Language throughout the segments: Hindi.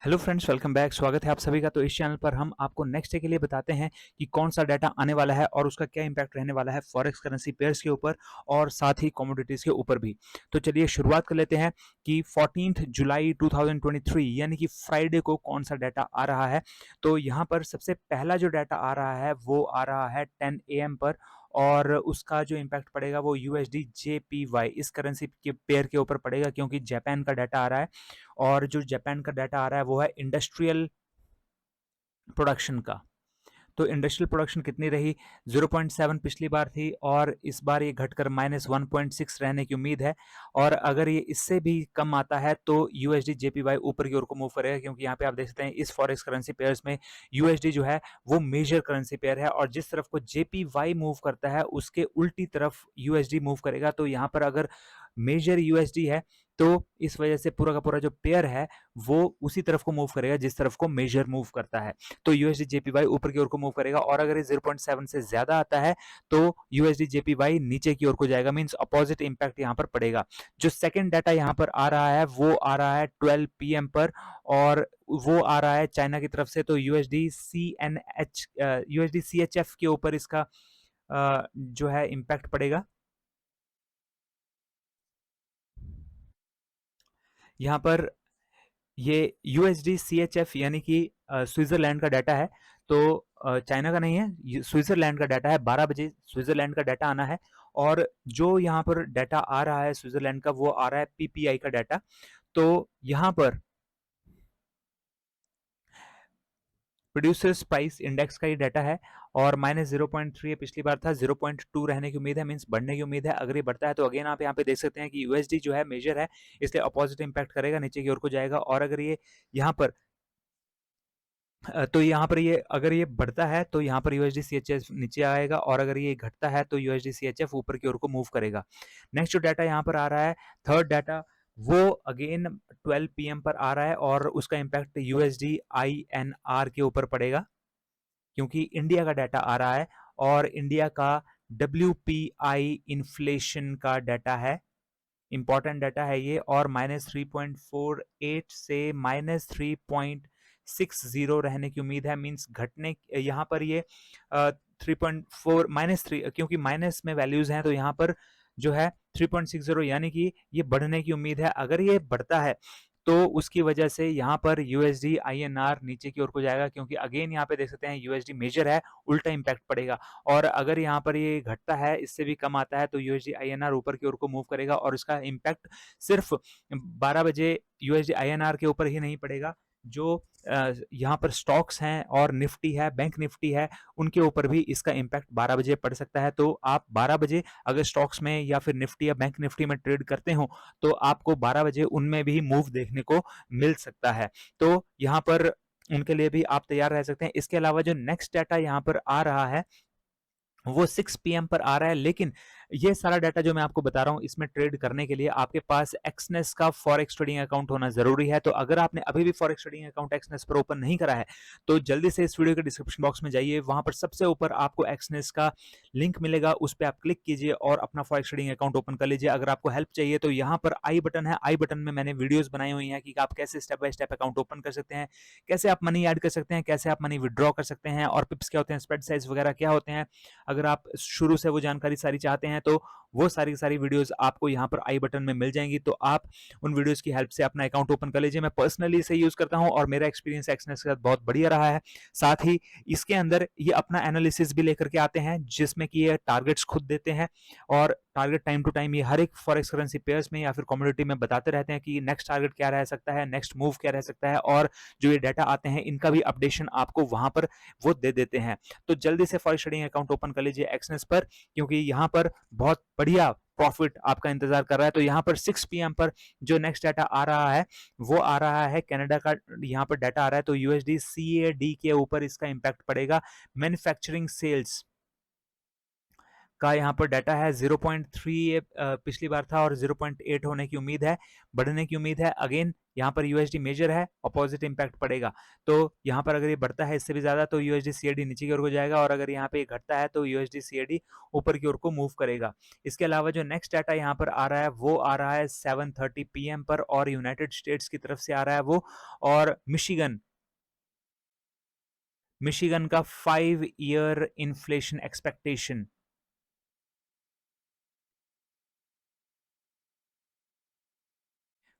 Hello friends, welcome back. स्वागत है आप सभी का। तो इस चैनल पर हम आपको नेक्स्ट डे के लिए बताते हैं कि कौन सा डाटा आने वाला है और उसका क्या इंपैक्ट रहने वाला है फॉरेक्स करेंसी पेयर्स के ऊपर और साथ ही कमोडिटीज के ऊपर भी। तो चलिए शुरुआत कर लेते हैं कि 14 जुलाई 2023 यानी कि फ्राइडे को कौन सा डाटा आ रहा है। तो यहाँ पर सबसे पहला जो डाटा आ रहा है वो आ रहा है 10 AM पर, और उसका जो इम्पैक्ट पड़ेगा वो यूएसडी जेपीवाई इस करेंसी के पेयर के ऊपर पड़ेगा, क्योंकि जापान का डाटा आ रहा है। और जो जापान का डाटा आ रहा है वो है इंडस्ट्रियल प्रोडक्शन का। तो इंडस्ट्रियल प्रोडक्शन कितनी रही? 0.7 पिछली बार थी, और इस बार ये घटकर -1.6 रहने की उम्मीद है। और अगर ये इससे भी कम आता है तो यूएसडी जेपीवाई ऊपर की ओर को मूव करेगा, क्योंकि यहाँ पे आप देख सकते हैं इस फॉरेक्स करेंसी पेयर्स में यूएसडी जो है वो मेजर करेंसी पेयर है, और जिस तरफ को जेपीवाई मूव करता है उसके उल्टी तरफ यूएसडी मूव करेगा। तो यहाँ पर अगर मेजर यूएसडी है तो इस वजह से पूरा का पूरा जो पेयर है वो उसी तरफ को मूव करेगा जिस तरफ को मेजर मूव करता है। तो यूएसडी जेपीवाई ऊपर की ओर को मूव करेगा, और अगर ये 0.7 से ज्यादा आता है तो यूएसडी जेपीवाई नीचे की ओर को जाएगा, मींस अपोजिट इंपैक्ट यहां पर पड़ेगा। जो सेकंड डाटा यहां पर आ रहा है वो आ रहा है 12 PM पर, और वो आ रहा है चाइना की तरफ से। तो यूएसडी सीएचएफ के ऊपर इसका जो है इंपैक्ट पड़ेगा। यहाँ पर ये यूएसडी सीएचएफ यानी कि स्विट्जरलैंड का डाटा है। तो चाइना का नहीं है, स्विट्जरलैंड का डाटा है। 12 बजे स्विट्जरलैंड का डाटा आना है, और जो यहाँ पर डाटा आ रहा है स्विट्जरलैंड का वो आ रहा है पीपीआई का डाटा। तो यहाँ पर प्रोड्यूसर्स प्राइस इंडेक्स का ये डाटा है, और -0.3 है, पिछली बार था 0.2 रहने की उम्मीद है, मींस बढ़ने की उम्मीद है। अगर ये बढ़ता है तो अगेन आप यहाँ पे देख सकते हैं कि यूएसडी जो है मेजर है, इसलिए अपोजिट इंपैक्ट करेगा, नीचे की ओर को जाएगा। और अगर ये यहाँ पर तो यहाँ पर ये अगर ये बढ़ता है तो यहाँ पर यूएसडी सीएचएफ नीचे आएगा, और अगर ये घटता है तो यूएसडी सीएचएफ ऊपर की ओर को मूव करेगा। नेक्स्ट जो डाटा यहाँ पर आ रहा है, थर्ड डाटा, वो अगेन 12 PM पर आ रहा है, और उसका इंपैक्ट यूएसडी आईएनआर के ऊपर पड़ेगा, क्योंकि इंडिया का डाटा आ रहा है, और इंडिया का डब्ल्यूपीआई इन्फ्लेशन का डाटा है। इंपॉर्टेंट डाटा है ये, और -3.48 से -3.60 रहने की उम्मीद है, मींस घटने यहाँ पर ये 3.4 -3, क्योंकि माइनस में वैल्यूज हैं तो यहाँ पर जो है 3.60 यानी कि ये बढ़ने की उम्मीद है। अगर ये बढ़ता है तो उसकी वजह से यहाँ पर यूएसडी आईएनआर नीचे की ओर को जाएगा, क्योंकि अगेन यहाँ पे देख सकते हैं यूएसडी मेजर है, उल्टा इंपैक्ट पड़ेगा। और अगर यहाँ पर ये घटता है, इससे भी कम आता है, तो यूएसडी आईएनआर ऊपर की ओर को मूव करेगा, और इसका इंपैक्ट सिर्फ 12 बजे यूएसडी आईएनआर के ऊपर ही नहीं पड़ेगा। जो यहाँ पर स्टॉक्स हैं और निफ्टी है, बैंक निफ्टी है, उनके ऊपर भी इसका इंपैक्ट 12 बजे पड़ सकता है। तो आप 12 बजे अगर स्टॉक्स में या फिर निफ्टी या बैंक निफ्टी में ट्रेड करते हो तो आपको 12 बजे उनमें भी मूव देखने को मिल सकता है। तो यहाँ पर उनके लिए भी आप तैयार रह सकते हैं। इसके अलावा जो नेक्स्ट डाटा यहाँ पर आ रहा है वो 6 PM पर आ रहा है, लेकिन ये सारा डाटा जो मैं आपको बता रहा हूं इसमें ट्रेड करने के लिए आपके पास एक्सनेस का फॉरेक्स ट्रेडिंग अकाउंट होना जरूरी है। तो अगर आपने अभी भी फॉरेक्स ट्रेडिंग अकाउंट एक्सनेस पर ओपन नहीं करा है तो जल्दी से इस वीडियो के डिस्क्रिप्शन बॉक्स में जाइए, वहां पर सबसे ऊपर आपको एक्सनेस का लिंक मिलेगा, उस पर आप क्लिक कीजिए और अपना फॉरेक्स ट्रेडिंग अकाउंट ओपन कर लीजिए। अगर आपको हेल्प चाहिए तो यहाँ पर आई बटन है, आई बटन में मैंने वीडियोस बनाई हुई हैं कि आप कैसे step by step account open कर सकते हैं, कैसे आप मनी ऐड कर सकते हैं, कैसे आप मनी विड्रॉ कर सकते हैं, और पिप्स क्या होते हैं, स्प्रेड साइज वगैरह क्या होते हैं। अगर आप शुरू से वो जानकारी सारी चाहते हैं तो वो सारी सारी वीडियोस आपको यहाँ पर आई बटन में मिल जाएंगी, तो आप उन वीडियोस की हेल्प से अपना अकाउंट ओपन कर लीजिए। मैं पर्सनली इसे यूज करता हूं और मेरा एक्सपीरियंस एक्सनेस के साथ बहुत बढ़िया रहा है। साथ ही इसके अंदर ये अपना एनालिसिस भी लेकर के आते हैं, जिसमें कि ये टारगेट्स खुद देते हैं, और टारगेट टाइम टू टाइम ये हर एक फॉरेक्स करेंसी पेयर्स में या फिर कमोडिटी में बताते रहते हैं कि नेक्स्ट टारगेट क्या रह सकता है, नेक्स्ट मूव क्या रह सकता है, और जो ये डाटा आते हैं इनका भी अपडेशन आपको वहां पर वो दे देते हैं। तो जल्दी से फॉरेक्स ट्रेडिंग अकाउंट ओपन कर लीजिए एक्सनेस पर, क्योंकि यहाँ पर बहुत बढ़िया प्रॉफिट आपका इंतजार कर रहा है। तो यहाँ पर 6 PM पर जो नेक्स्ट डाटा आ रहा है वो आ रहा है कनाडा का, यहाँ पर डाटा आ रहा है, तो यूएसडी सीएडी के ऊपर इसका इंपैक्ट पड़ेगा। मैन्युफैक्चरिंग सेल्स का यहाँ पर डाटा है 0.3 ये पिछली बार था और 0.8 होने की उम्मीद है, बढ़ने की उम्मीद है। अगेन यहाँ पर यूएसडी मेजर है, अपोजिट इम्पैक्ट पड़ेगा। तो यहाँ पर अगर ये बढ़ता है इससे भी ज्यादा तो यूएसडी सीएडी नीचे की ओर को जाएगा, और अगर यहाँ पे घटता है तो यूएसडी सीएडी ऊपर की ओर को मूव करेगा। इसके अलावा जो नेक्स्ट डाटा यहाँ पर आ रहा है वो आ रहा है 7:30 PM पर, और यूनाइटेड स्टेट्स की तरफ से आ रहा है वो, और मिशिगन मिशिगन का 5 ईयर इन्फ्लेशन एक्सपेक्टेशन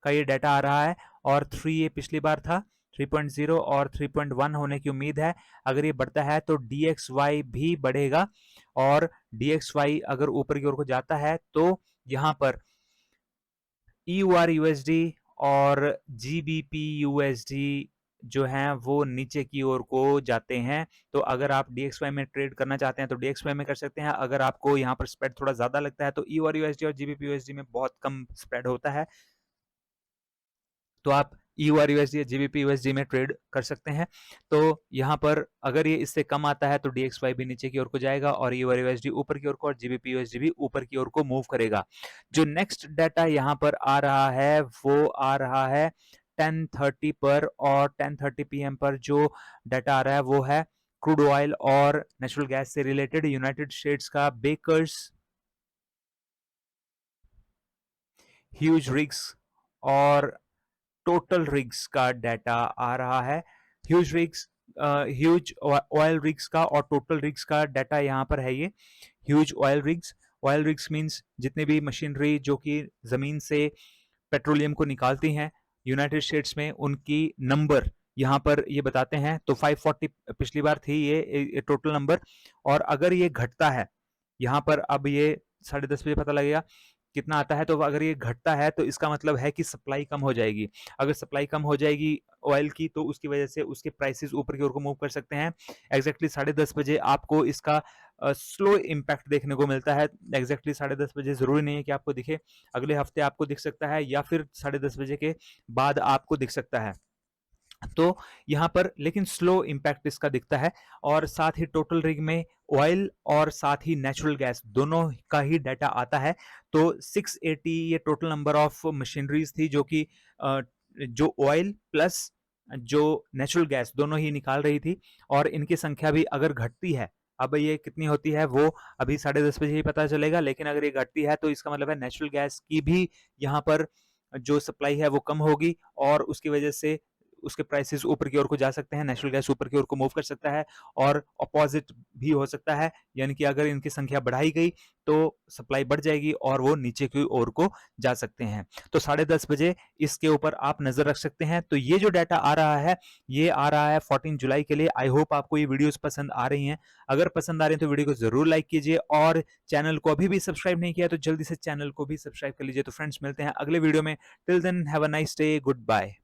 का ये डाटा आ रहा है, और 3 ये पिछली बार था, 3.0 और 3.1 होने की उम्मीद है। अगर ये बढ़ता है तो DXY भी बढ़ेगा, और DXY अगर ऊपर की ओर को जाता है तो यहाँ पर EUR USD और GBP USD जो हैं वो नीचे की ओर को जाते हैं। तो अगर आप DXY में ट्रेड करना चाहते हैं तो DXY में कर सकते हैं। अगर आपको यहाँ पर स्प्रेड थोड़ा ज्यादा लगता है तो EUR USD और GBP USD में बहुत कम स्प्रेड होता है, तो आप EUR USD या GBP USD में ट्रेड कर सकते हैं। तो यहाँ पर अगर ये इससे कम आता है तो DXY भी नीचे की ओर को जाएगा, और EUR USD ऊपर की ओर को, और GBP USD भी ऊपर की ओर को मूव करेगा। जो नेक्स्ट डाटा यहाँ पर आ रहा है वो आ रहा है 10:30 पर, और 10:30 PM पर जो डाटा आ रहा है वो है क्रूड ऑयल और नेचुरल गैस से रिलेटेड। यूनाइटेड स्टेट्स का बेकर्स ह्यूज रिग्स और टोटल रिग्स का डाटा आ रहा है। Huge rigs, huge oil rigs का और टोटल रिग्स का डाटा यहाँ पर है। ये ह्यूज ऑयल रिग्स मींस जितनी भी मशीनरी जो कि जमीन से पेट्रोलियम को निकालती हैं यूनाइटेड स्टेट्स में, उनकी नंबर यहाँ पर ये बताते हैं। तो 540 पिछली बार थी ये टोटल नंबर, और अगर ये घटता है यहाँ पर, अब ये 10:30 बजे पता लगेगा कितना आता है। तो अगर ये घटता है तो इसका मतलब है कि सप्लाई कम हो जाएगी। अगर सप्लाई कम हो जाएगी ऑयल की तो उसकी वजह से उसके प्राइसेस ऊपर की ओर को मूव कर सकते हैं। एग्जैक्टली 10:30 बजे आपको इसका स्लो इम्पैक्ट देखने को मिलता है। एग्जैक्टली 10:30 बजे जरूरी नहीं है कि आपको दिखे, अगले हफ्ते आपको दिख सकता है, या फिर 10:30 बजे के बाद आपको दिख सकता है। तो यहाँ पर लेकिन स्लो इम्पैक्ट इसका दिखता है, और साथ ही टोटल रिग में ऑयल और साथ ही नेचुरल गैस दोनों का ही डाटा आता है। तो 680 ये टोटल नंबर ऑफ मशीनरीज थी जो कि जो ऑयल प्लस जो नेचुरल गैस दोनों ही निकाल रही थी, और इनकी संख्या भी अगर घटती है, अब ये कितनी होती है वो अभी 10:30 बजे ही पता चलेगा, लेकिन अगर ये घटती है तो इसका मतलब है नेचुरल गैस की भी यहाँ पर जो सप्लाई है वो कम होगी, और उसकी वजह से उसके प्राइसेस ऊपर की ओर को जा सकते हैं, नेचुरल गैस ऊपर की ओर को मूव कर सकता है, और अपोजिट भी हो सकता है। यानी कि अगर इनकी संख्या बढ़ाई गई तो सप्लाई बढ़ जाएगी और वो नीचे की ओर को जा सकते हैं। तो 10:30 बजे इसके ऊपर आप नजर रख सकते हैं। तो ये जो डाटा आ रहा है ये आ रहा है 14 जुलाई के लिए। आई होप आपको ये वीडियोस पसंद आ रही हैं। अगर पसंद आ रही हैं तो वीडियो को जरूर लाइक कीजिए, और चैनल को अभी भी सब्सक्राइब नहीं किया तो जल्दी से चैनल को भी सब्सक्राइब कर लीजिए। तो फ्रेंड्स मिलते हैं अगले वीडियो में। Till then have a nice day, good bye.